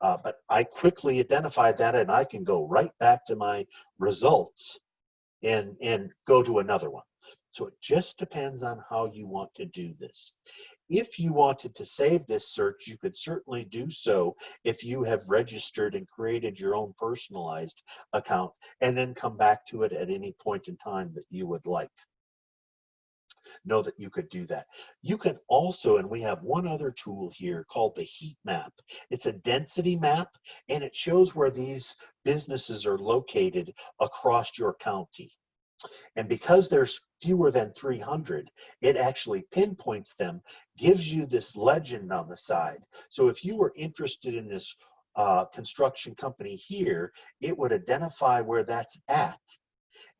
But I quickly identified that, and I can go right back to my results and go to another one. So it just depends on how you want to do this. if you wanted to save this search, you could certainly do so if you have registered and created your own personalized account, and then come back to it at any point in time that you would like. Know that you could do that. You can also, and we have one other tool here called the heat map. It's a density map, and it shows where these businesses are located across your county. And because there's fewer than 300, it actually pinpoints them, gives you this legend on the side. So if you were interested in this construction company here, it would identify where that's at.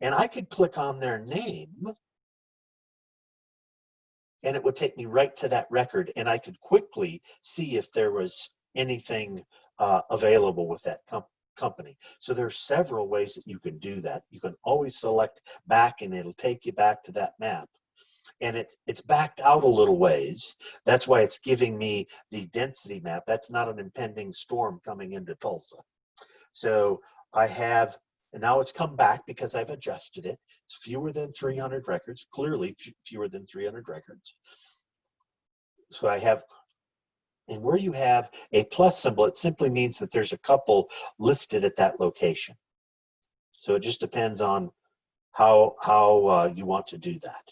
And I could click on their name, and it would take me right to that record, and I could quickly see if there was anything available with that company. So there's several ways that you can do that. You can always select back, and it'll take you back to that map. And it's backed out a little ways. That's why it's giving me the density map. That's not an impending storm coming into Tulsa. So I have, and now it's come back because I've adjusted it. It's fewer than 300 records, clearly fewer than 300 records. So I have, and where you have a plus symbol, it simply means that there's a couple listed at that location. So it just depends on how you want to do that.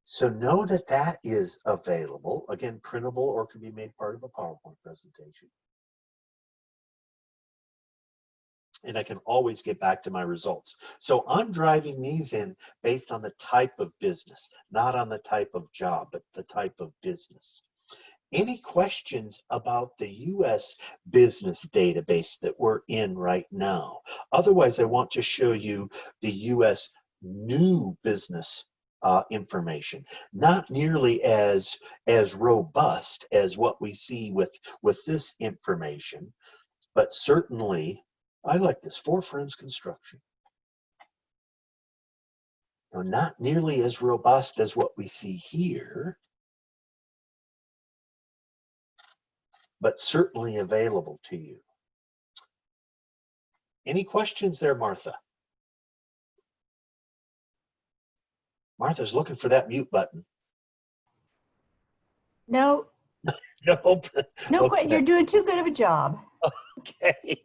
So know that that is available, again, printable or can be made part of a PowerPoint presentation. And I can always get back to my results. So I'm driving these in based on the type of business, not on the type of job, but the type of business. Any questions about the U.S. business database that we're in right now? Otherwise, I want to show you the U.S. new business information. Not nearly as robust as what we see with this information, but certainly, I like this, For Friends Construction. Now, not nearly as robust as what we see here, but certainly available to you. Any questions there, Martha? Martha's looking for that mute button. No, Nope. no, Okay. You're doing too good of a job. Okay.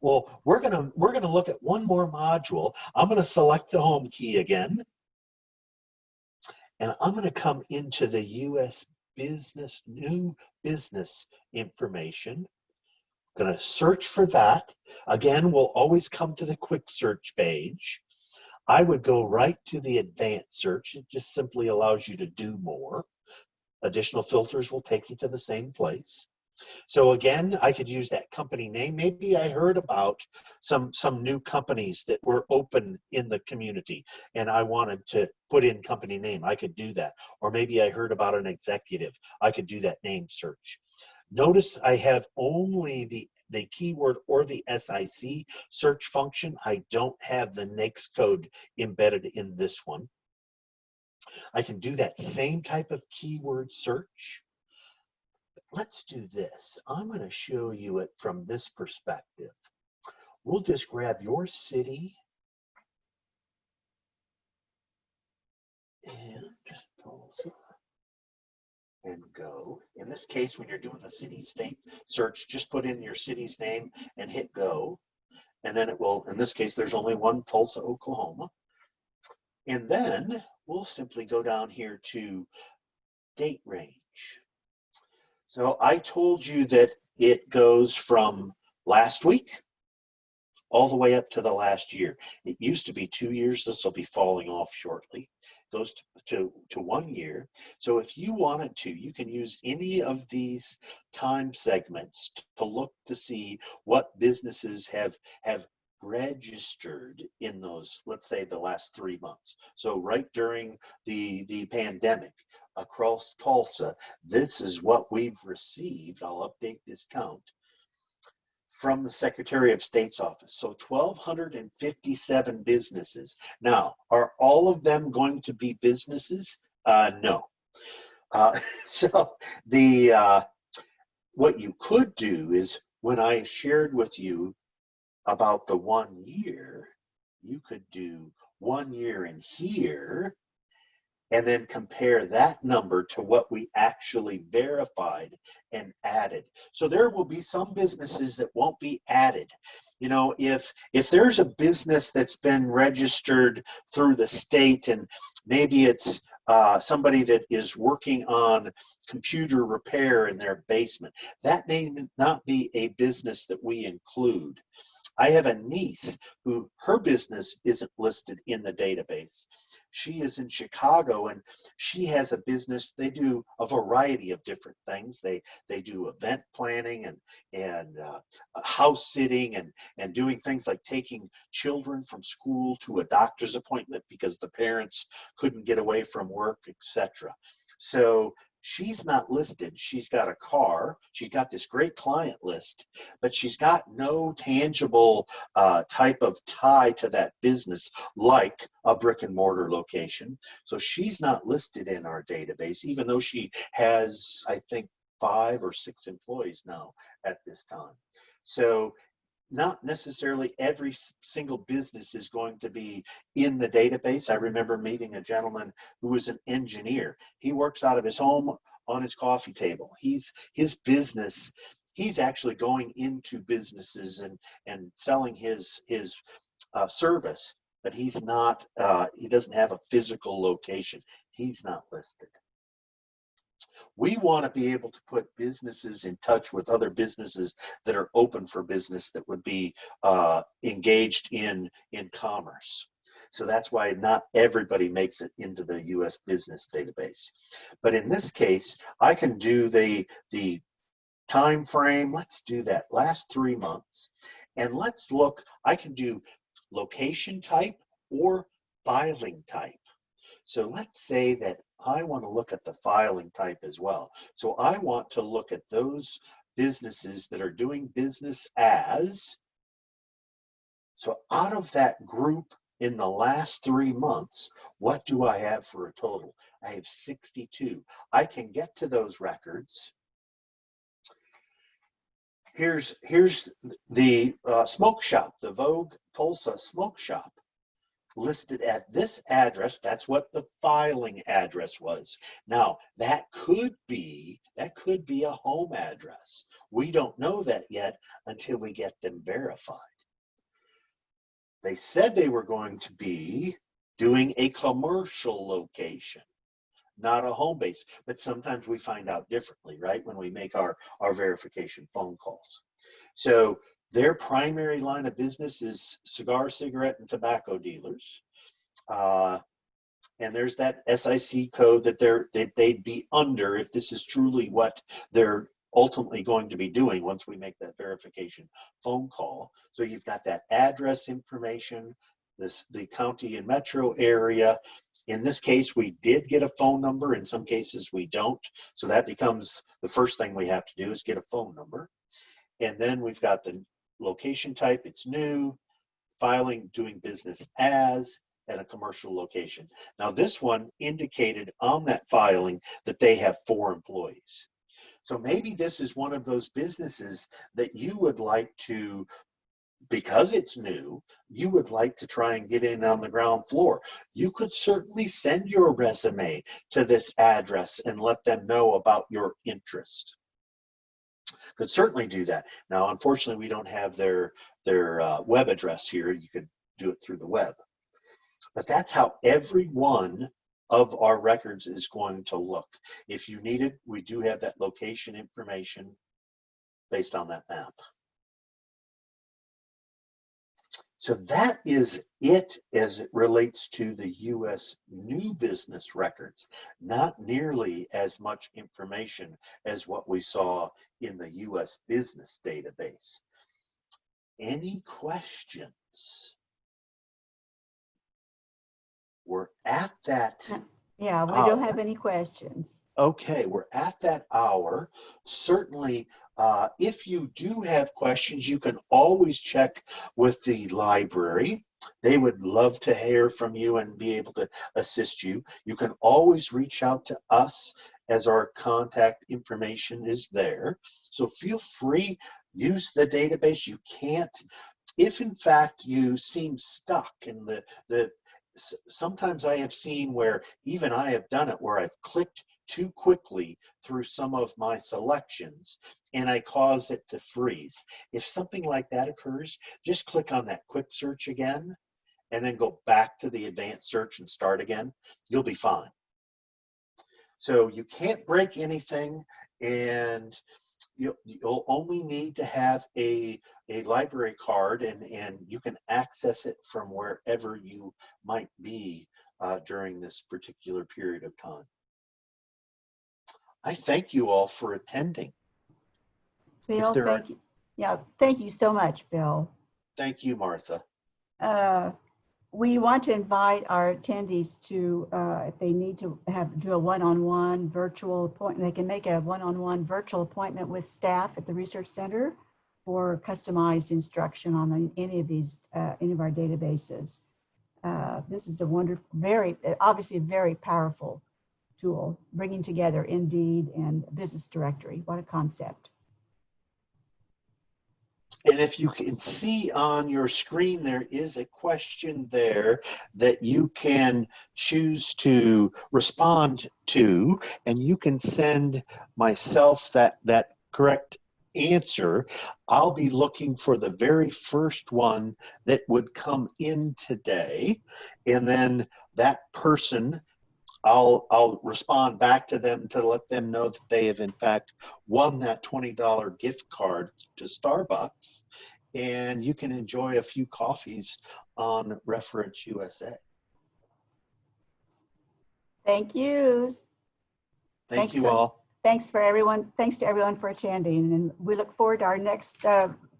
Well, we're gonna look at one more module. I'm gonna select the home key again, and I'm gonna come into the U.S. business, new business information. I'm gonna search for that. Again, we'll always come to the quick search page. I would go right to the advanced search. It just simply allows you to do more. Additional filters will take you to the same place. So again, I could use that company name. Maybe I heard about some new companies that were open in the community and I wanted to put in company name. I could do that. Or maybe I heard about an executive. I could do that name search. Notice I have only the keyword or the SIC search function. I don't have the NAICS code embedded in this one. I can do that same type of keyword search. Let's do this. I'm going to show you it from this perspective. We'll just grab your city and Tulsa and go. In this case, when you're doing the city-state search, just put in your city's name and hit go. And then it will, in this case, there's only one, Tulsa, Oklahoma. And then we'll simply go down here to date range. So I told you that it goes from last week all the way up to the last year. It used to be 2 years. This will be falling off shortly. It goes to 1 year. So if you wanted to, you can use any of these time segments to look to see what businesses have registered in those, let's say, the last 3 months. So right during the pandemic across Tulsa, this is what we've received. I'll update this count from the Secretary of State's office. So 1,257 businesses. Now, are all of them going to be businesses? No. So what you could do is, when I shared with you about the 1 year, you could do 1 year in here and then compare that number to what we actually verified and added. So there will be some businesses that won't be added. You know, if there's a business that's been registered through the state, and maybe it's somebody that is working on computer repair in their basement, that may not be a business that we include. I have a niece who her business isn't listed in the database. She is in Chicago, and she has a business. They do a variety of different things. They do event planning and house sitting and doing things like taking children from school to a doctor's appointment because the parents couldn't get away from work, etc. So she's not listed. She's got a car. She's got this great client list, but she's got no tangible type of tie to that business like a brick and mortar location. So she's not listed in our database, even though she has, I think, 5 or 6 employees now at this time. So not necessarily every single business is going to be in the database. I remember meeting a gentleman who was an engineer. He works out of his home on his coffee table. His business, he's actually going into businesses and selling his service, but he's not, he doesn't have a physical location. He's not listed. We want to be able to put businesses in touch with other businesses that are open for business that would be engaged in commerce. So that's why not everybody makes it into the U.S. business database. But in this case, I can do the time frame. Let's do that last 3 months. And let's look, I can do location type or filing type. So let's say that I want to look at the filing type as well. So I want to look at those businesses that are doing business as. So out of that group in the last 3 months, what do I have for a total? I have 62. I can get to those records. Here's the smoke shop, the Vogue Tulsa smoke shop, listed at this address. That's what the filing address was. Now that could be a home address. We don't know that yet until we get them verified. They said they were going to be doing a commercial location, not a home base, but sometimes we find out differently, right, when we make our verification phone calls. So their primary line of business is cigar, cigarette, and tobacco dealers. And there's that SIC code that they'd be under if this is truly what they're ultimately going to be doing once we make that verification phone call. So you've got that address information, the county and metro area. In this case, we did get a phone number. In some cases, we don't. So that becomes the first thing we have to do is get a phone number. And then we've got the location type, it's new, filing, doing business as, and a commercial location. Now this one indicated on that filing that they have 4 employees. So maybe this is one of those businesses that you would like to, because it's new, you would like to try and get in on the ground floor. You could certainly send your resume to this address and let them know about your interest. Could certainly do that. Now, unfortunately, we don't have their web address here. You could do it through the web. But that's how every one of our records is going to look. If you need it, we do have that location information based on that map. So that is it as it relates to the U.S. new business records. Not nearly as much information as what we saw in the U.S. business database. Any questions? We're at that. Yeah, we don't have any questions. Okay, we're at that hour. Certainly, if you do have questions, you can always check with the library. They would love to hear from you and be able to assist you. You can always reach out to us as our contact information is there. So feel free, use the database. You can't, if in fact you seem stuck and the sometimes I have seen where even I have done it where I've clicked too quickly through some of my selections and I cause it to freeze. If something like that occurs, just click on that quick search again and then go back to the advanced search and start again. You'll be fine. So you can't break anything, and you'll only need to have a library card, and you can access it from wherever you might be during this particular period of time. I thank you all for attending. Bill, thank you. Yeah, thank you so much, Bill. Thank you, Martha. We want to invite our attendees to, if they need to do a one-on-one virtual appointment, they can make a one-on-one virtual appointment with staff at the Research Center for customized instruction on any of our databases. This is a wonderful, obviously a very powerful tool, bringing together Indeed and Business Directory. What a concept. And if you can see on your screen, there is a question there that you can choose to respond to, and you can send myself that correct answer. I'll be looking for the very first one that would come in today, and then that person, I'll respond back to them to let them know that they have in fact won that $20 gift card to Starbucks, and you can enjoy a few coffees on Reference USA. Thank you. Thank you all. Thanks to everyone for attending, and we look forward to our next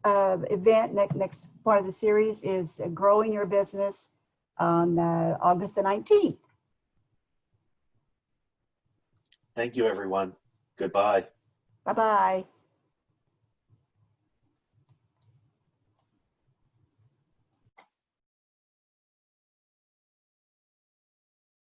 event. Next part of the series is growing your business on August the 19th. Thank you, everyone. Goodbye. Bye-bye.